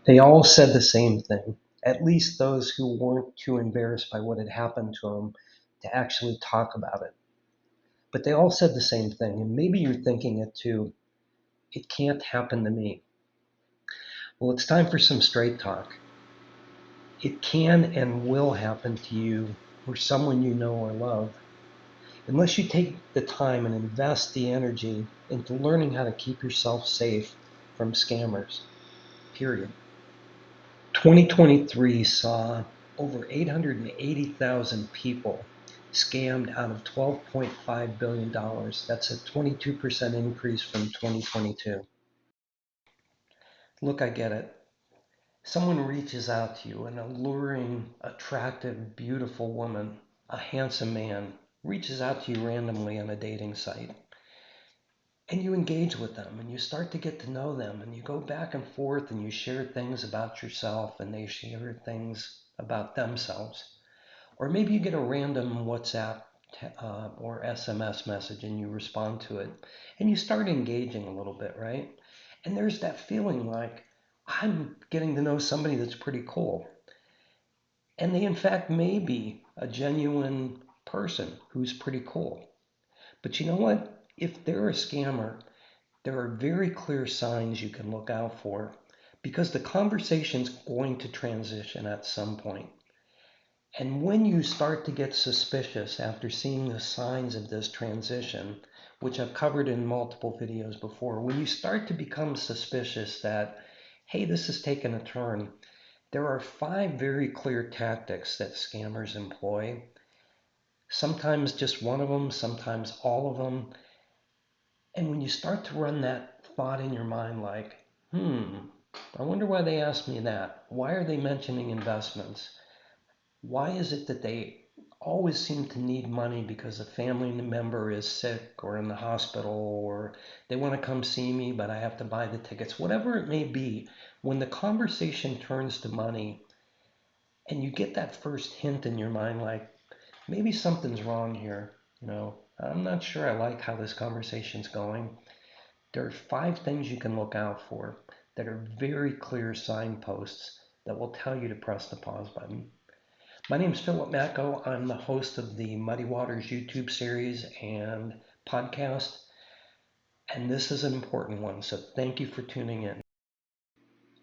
They all said the same thing, at least those who weren't too embarrassed by what had happened to them to actually talk about it. But they all said the same thing, and maybe you're thinking it too. It can't happen to me. Well, it's time for some straight talk. It can and will happen to you or someone you know or love, unless you take the time and invest the energy into learning how to keep yourself safe from scammers, period. 2023 saw over 880,000 people scammed out of $12.5 billion. That's a 22% increase from 2022. Look, I get it. Someone reaches out to you, an alluring, attractive, beautiful woman, a handsome man, reaches out to you randomly on a dating site. And you engage with them and you start to get to know them and you go back and forth and you share things about yourself and they share things about themselves. Or maybe you get a random WhatsApp or SMS message and you respond to it and you start engaging a little bit, right? And there's that feeling like, I'm getting to know somebody that's pretty cool. And they, in fact, may be a genuine person who's pretty cool. But you know what? If they're a scammer, there are very clear signs you can look out for because the conversation's going to transition at some point. And when you start to get suspicious after seeing the signs of this transition, which I've covered in multiple videos before, when you start to become suspicious that, hey, this has taken a turn, there are 5 very clear tactics that scammers employ. Sometimes just one of them, sometimes all of them. And when you start to run that thought in your mind like, I wonder why they asked me that. Why are they mentioning investments? Why is it that they always seem to need money because a family member is sick or in the hospital or they want to come see me, but I have to buy the tickets, whatever it may be. When the conversation turns to money and you get that first hint in your mind, like maybe something's wrong here, I'm not sure I like how this conversation's going. There are 5 things you can look out for that are very clear signposts that will tell you to press the pause button. My name is Philip Macko. I'm the host of the Muddy Waters YouTube series and podcast, and this is an important one, so thank you for tuning in.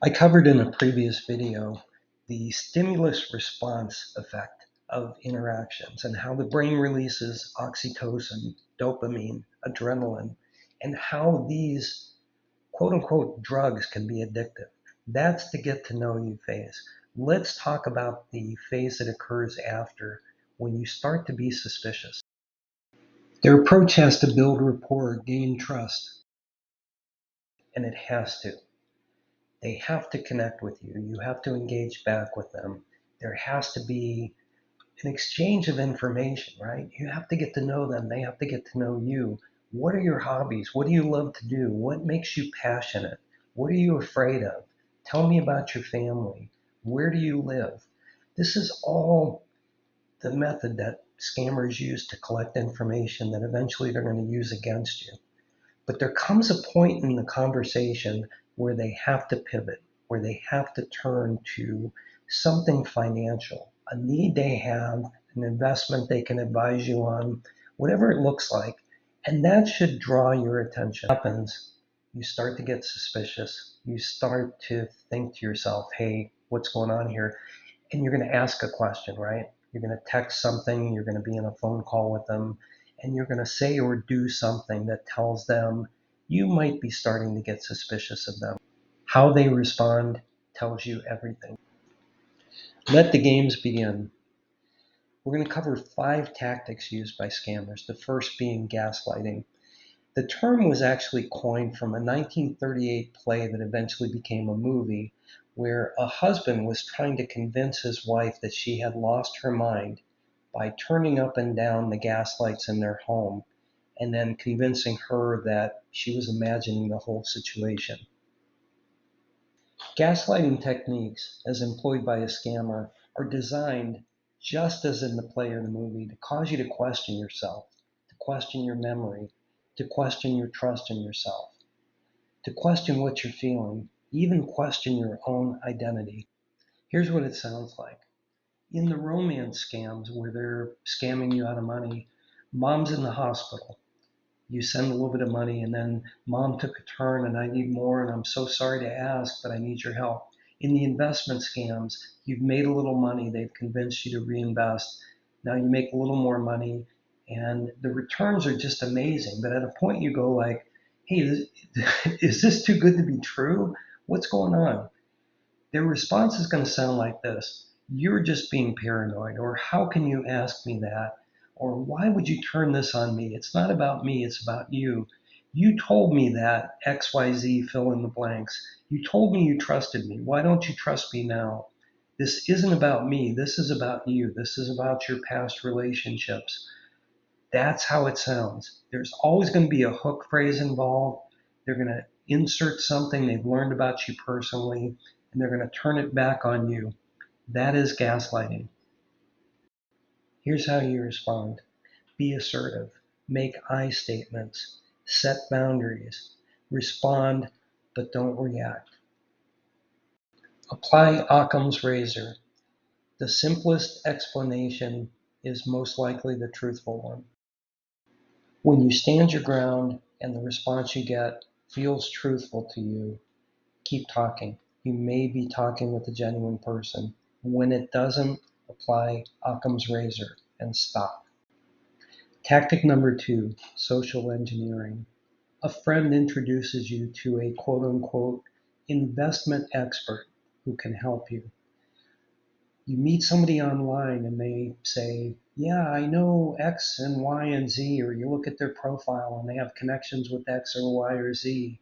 I covered in a previous video the stimulus response effect of interactions and how the brain releases oxytocin, dopamine, adrenaline, and how these quote unquote drugs can be addictive. That's the get to know you phase. Let's talk about the phase that occurs after when you start to be suspicious. Their approach has to build rapport, gain trust, and it has to. They have to connect with you. You have to engage back with them. There has to be an exchange of information, right? You have to get to know them. They have to get to know you. What are your hobbies? What do you love to do? What makes you passionate? What are you afraid of? Tell me about your family. Where do you live? This is all the method that scammers use to collect information that eventually they're going to use against you. But there comes a point in the conversation where they have to pivot, where they have to turn to something financial, a need they have, an investment they can advise you on, whatever it looks like. And that should draw your attention. What happens, you start to get suspicious. You start to think to yourself, hey, what's going on here? And you're going to ask a question, right? You're going to text something, you're going to be in a phone call with them, and you're going to say or do something that tells them you might be starting to get suspicious of them. How they respond tells you everything. Let the games begin. We're going to cover 5 tactics used by scammers, the first being gaslighting. The term was actually coined from a 1938 play that eventually became a movie, where a husband was trying to convince his wife that she had lost her mind by turning up and down the gas lights in their home and then convincing her that she was imagining the whole situation. Gaslighting techniques, as employed by a scammer, are designed, just as in the play or the movie, to cause you to question yourself, to question your memory, to question your trust in yourself, to question what you're feeling, even question your own identity. Here's what it sounds like. In the romance scams where they're scamming you out of money, mom's in the hospital. You send a little bit of money, and then mom took a turn and I need more, and I'm so sorry to ask, but I need your help. In the investment scams, you've made a little money, they've convinced you to reinvest. Now you make a little more money, and the returns are just amazing. But at a point you go like, hey, is this too good to be true? What's going on? Their response is going to sound like this: you're just being paranoid, or how can you ask me that? Or why would you turn this on me? It's not about me, it's about you. You told me that XYZ, fill in the blanks. You told me you trusted me. Why don't you trust me now? This isn't about me. This is about you. This is about your past relationships. That's how it sounds. There's always going to be a hook phrase involved. They're going to insert something they've learned about you personally, and they're going to turn it back on you. That is gaslighting. Here's how you respond: be assertive, make I statements, set boundaries, respond, but don't react. Apply Occam's razor. The simplest explanation is most likely the truthful one. When you stand your ground and the response you get feels truthful to you, keep talking. You may be talking with a genuine person. When it doesn't, apply Occam's razor and stop. Tactic number 2, social engineering. A friend introduces you to a quote unquote investment expert who can help you. You meet somebody online and they say, yeah, I know X and Y and Z, or you look at their profile and they have connections with X or Y or Z,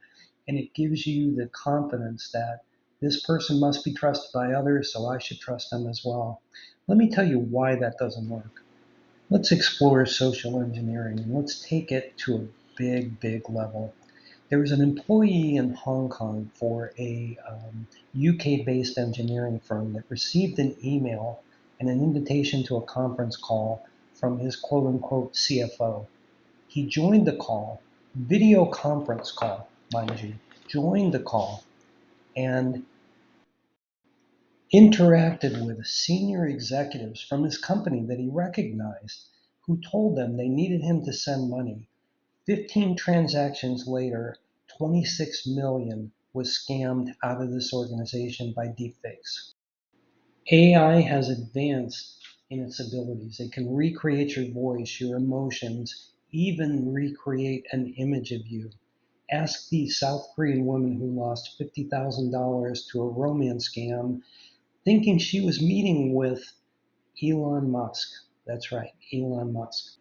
and it gives you the confidence that this person must be trusted by others, so I should trust them as well. Let me tell you why that doesn't work. Let's explore social engineering and let's take it to a big level. There was an employee in Hong Kong for a UK-based engineering firm that received an email and an invitation to a conference call from his quote-unquote CFO. He joined the call, video conference call, mind you, joined the call and interacted with senior executives from his company that he recognized, who told them they needed him to send money. 15 transactions later, 26 million was scammed out of this organization by deepfakes. AI has advanced in its abilities. It can recreate your voice, your emotions, even recreate an image of you. Ask the South Korean woman who lost $50,000 to a romance scam thinking she was meeting with Elon Musk. That's right, Elon Musk.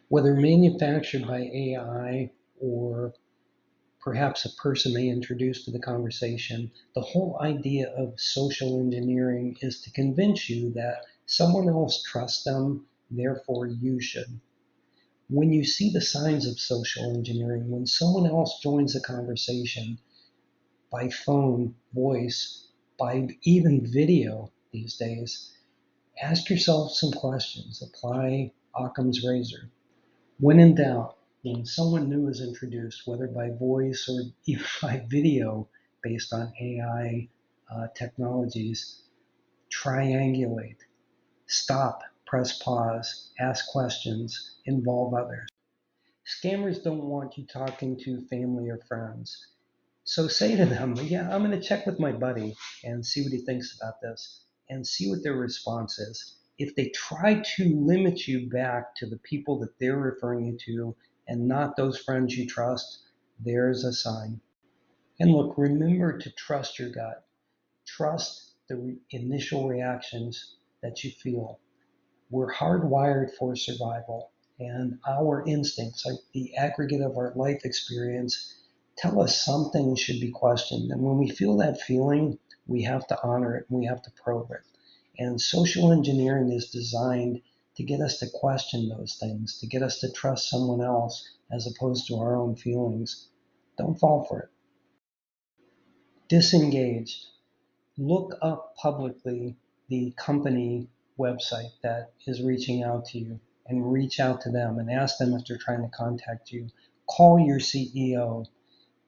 Whether manufactured by AI or perhaps a person they introduced to the conversation, the whole idea of social engineering is to convince you that someone else trusts them, therefore you should. When you see the signs of social engineering, when someone else joins the conversation by phone, voice, by even video these days, ask yourself some questions. Apply Occam's razor. When in doubt, when someone new is introduced, whether by voice or even by video based on AI technologies, triangulate, stop, press pause, ask questions, involve others. Scammers don't want you talking to family or friends. So say to them, yeah, I'm going to check with my buddy and see what he thinks about this and see what their response is. If they try to limit you back to the people that they're referring you to and not those friends you trust, there's a sign. And look, remember to trust your gut. Trust the initial reactions that you feel. We're hardwired for survival, and our instincts, like the aggregate of our life experience, tell us something should be questioned. And when we feel that feeling, we have to honor it and we have to probe it. And social engineering is designed to get us to question those things, to get us to trust someone else as opposed to our own feelings. Don't fall for it. Disengaged. Look up publicly the company website that is reaching out to you and reach out to them and ask them if they're trying to contact you. Call your CEO.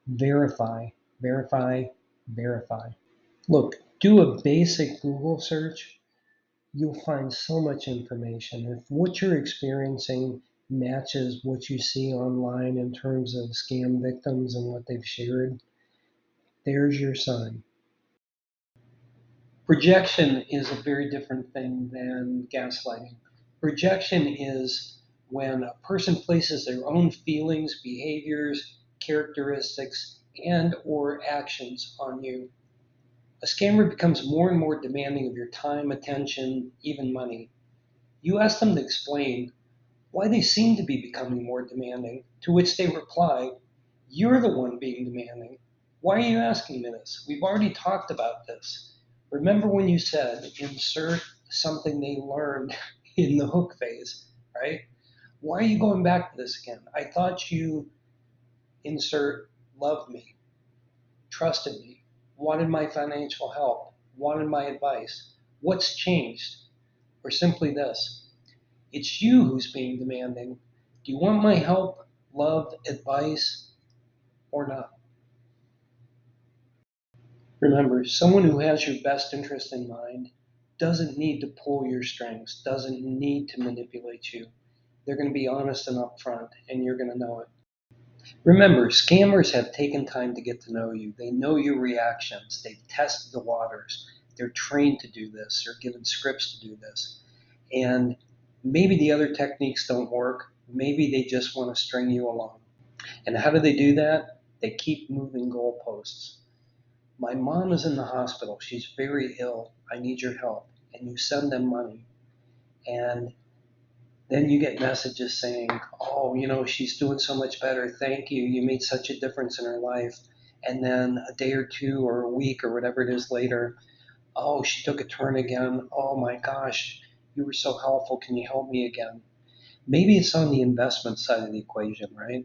Verify. Verify verify. Look, do a basic Google search. You'll find so much information. If what you're experiencing matches what you see online in terms of scam victims and what they've shared, there's your sign. Projection is a very different thing than gaslighting. Projection is when a person places their own feelings, behaviors, characteristics, and or actions on you. A scammer becomes more and more demanding of your time, attention, even money. You ask them to explain why they seem to be becoming more demanding, to which they reply, "You're the one being demanding. Why are you asking me this? We've already talked about this. Remember when you said insert something they learned in the hook phase, right? Why are you going back to this again? I thought you insert loved me, trusted me, wanted my financial help, wanted my advice. What's changed?" Or simply this: "It's you who's being demanding. Do you want my help, love, advice, or not?" Remember, someone who has your best interest in mind doesn't need to pull your strings, doesn't need to manipulate you. They're going to be honest and upfront, and you're going to know it. Remember, scammers have taken time to get to know you. They know your reactions. They've tested the waters. They're trained to do this. They're given scripts to do this. And maybe the other techniques don't work. Maybe they just want to string you along. And how do they do that? They keep moving goalposts. "My mom is in the hospital. She's very ill. I need your help." And you send them money. And then you get messages saying, "Oh, she's doing so much better. Thank you. You made such a difference in her life." And then a day or two or a week or whatever it is later, "Oh, she took a turn again. Oh my gosh, you were so helpful. Can you help me again?" Maybe it's on the investment side of the equation, right?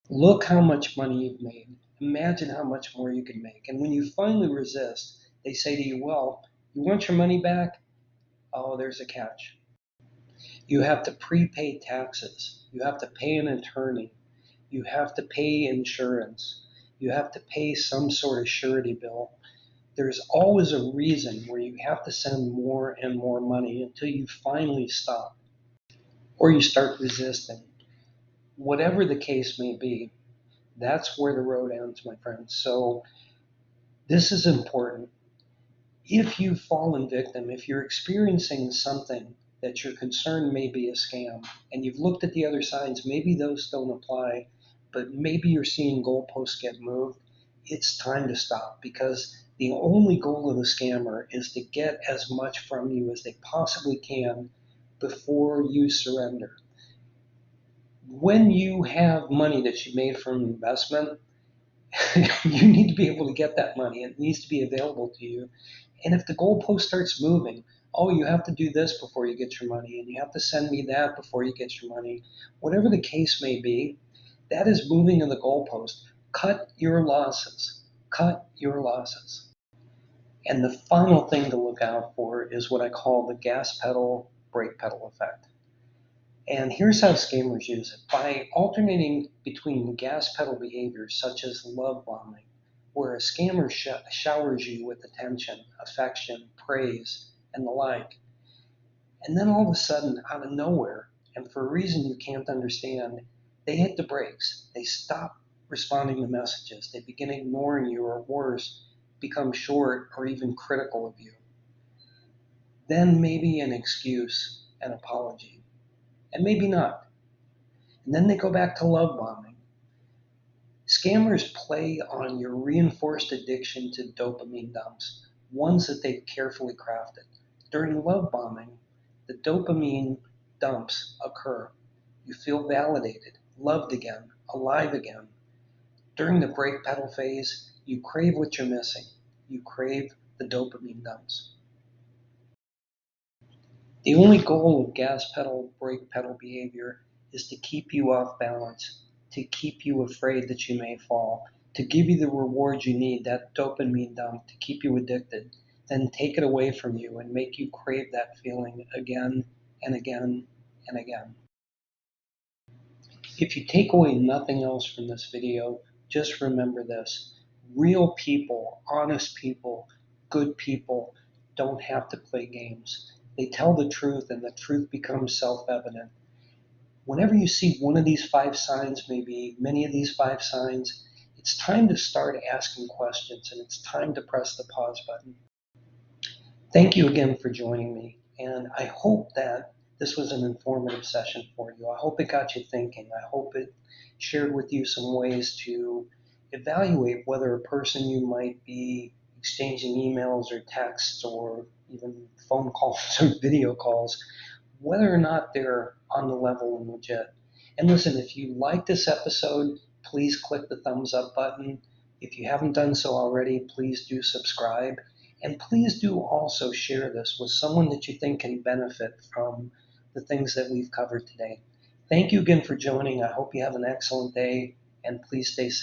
Look how much money you've made. Imagine how much more you can make. And when you finally resist, they say to you, "Well, you want your money back?" Oh, there's a catch. You have to prepay taxes. You have to pay an attorney. You have to pay insurance. You have to pay some sort of surety bill. There's always a reason where you have to send more and more money until you finally stop or you start resisting. Whatever the case may be, that's where the road ends, my friends. So this is important. If you've fallen victim, if you're experiencing something that you're concerned may be a scam, and you've looked at the other signs, maybe those don't apply, but maybe you're seeing goalposts get moved, it's time to stop, because the only goal of the scammer is to get as much from you as they possibly can before you surrender. When you have money that you made from investment, you need to be able to get that money. It needs to be available to you. And if the goalpost starts moving, "Oh, you have to do this before you get your money, and you have to send me that before you get your money," whatever the case may be, that is moving in the goalpost. Cut your losses. Cut your losses. And the final thing to look out for is what I call the gas pedal, brake pedal effect. And here's how scammers use it: by alternating between gas pedal behaviors such as love bombing, where a scammer showers you with attention, affection, praise, and the like. And then all of a sudden, out of nowhere, and for a reason you can't understand, they hit the brakes. They stop responding to messages. They begin ignoring you, or worse, become short or even critical of you. Then maybe an excuse, an apology, and maybe not. And then they go back to love bombing. Scammers play on your reinforced addiction to dopamine dumps, ones that they've carefully crafted. During love bombing, the dopamine dumps occur. You feel validated, loved again, alive again. During the brake pedal phase, you crave what you're missing. You crave the dopamine dumps. The only goal of gas pedal, brake pedal behavior is to keep you off balance, to keep you afraid that you may fall, to give you the reward you need, that dopamine dump, to keep you addicted, then take it away from you and make you crave that feeling again and again and again. If you take away nothing else from this video, just remember this: Real people, honest people, good people don't have to play games. They tell the truth, and the truth becomes self-evident. Whenever you see one of these 5 signs, maybe many of these 5 signs, it's time to start asking questions, and it's time to press the pause button. Thank you again for joining me, and I hope that this was an informative session for you. I hope it got you thinking. I hope it shared with you some ways to evaluate whether a person you might be exchanging emails or texts or even phone calls or video calls, whether or not they're on the level and legit. And listen, if you like this episode, please click the thumbs up button. If you haven't done so already, please do subscribe. And please do also share this with someone that you think can benefit from the things that we've covered today. Thank you again for joining. I hope you have an excellent day, and please stay safe.